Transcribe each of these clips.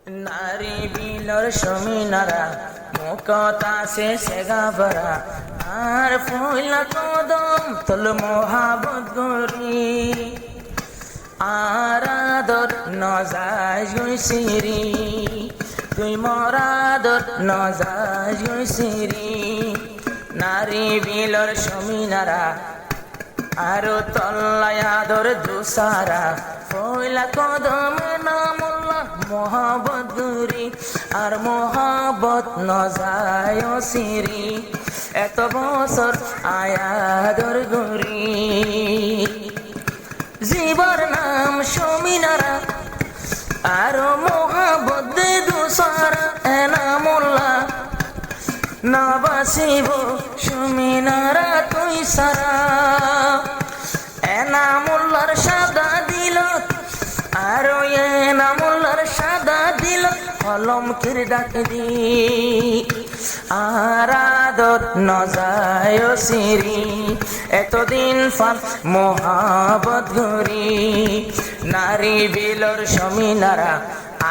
নারী বিলর সমিনারা মুখত আছে সেগাভরা আর ফুলা কদম তোল মহাবত গরি আর আদর নজাজ সিরি তুই মরাদর নজাজ সিরি নারী বিলর সমিনারা আরো তল্লায় আদর দুসারা ফুলা কদম নামুল্লাহ মোহাবত গুরি আর মোহাবত নজায় সিরি এত বছর আয়াদর গুরি জীবর নাম সমিনারা আর মোহাবত দে দুসারা এনামুল্লাহ না বাসিব সমিনারা তুই সারা এনামুল্লার সাদা দিল আর এনামুল্লার সাদা দিল কলম কির ডাক দি আর আদর নজায় সিরি এতদিন ফাল মোহাবত গরি নারী বিলর সমিনারা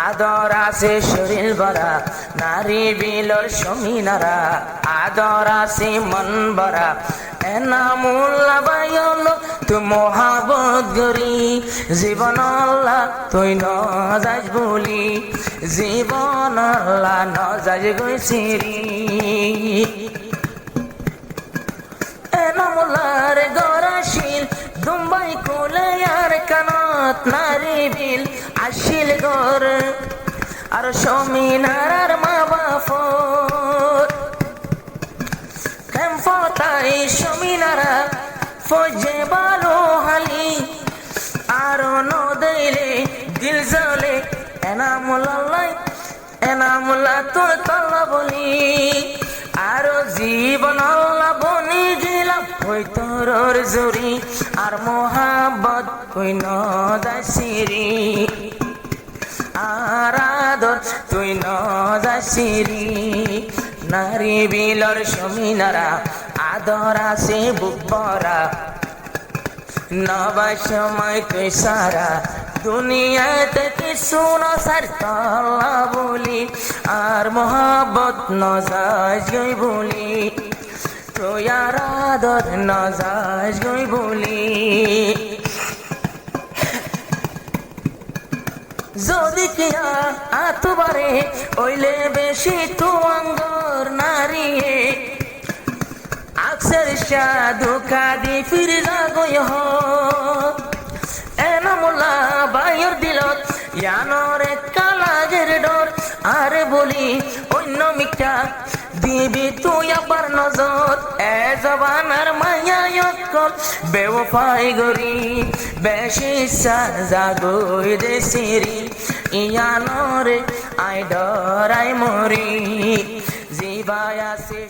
আদর আছে শরীর ভরা নারী বিলর সমিনারা আদর আছে মন ভরা এনামুল্লাহ বাইল তু মোহাবত গরি জীবন আল্লাহ তুই নজাজ বলি জীবন আল্লাহ নজাজ গৈছিরি এনামুল্লাহর গরাশিল দুম্বাই কোলে আর কানত নারী বিল আসিল গর আর সমিনারার মা বাফর ফতাই সমিনারা ফজে বালো হালি আর নদইলে দিল জ্বলে এনামুল্লাহ তোর তল্লা বলি আর জীবন আল্লাহ বনি দিলাম ওই তোর জুরি আর মোহাবত কই নদাসিরি আর আদর তুই নদাসিরি নারী বিলর সমিনারা আদর আছে বুক ভরা নবা সময় তুই সারা দুনিয়াতে কিছু না সার তল্লা বলি আর মোহাবত নজাজ গই বলি তুই আর আদর নজাজ গই বলি যদি কিয়া আতবারে ওইলে বেশি তু অঙ্গর নারী আকসর শাহ ধোকা দি ফির যাগই হ এনামুল্লাহ বাইর দিলত ইয়ানরে কালাগের ডর আরে বলি অন্য মিটা দিবি তুই আবার নজর এ জবানার মায়া অকল বেওফাই গরি বেশি সাজাগই দে সিরি ইয়ানরে আই ডরাই মরি জিবায়া সে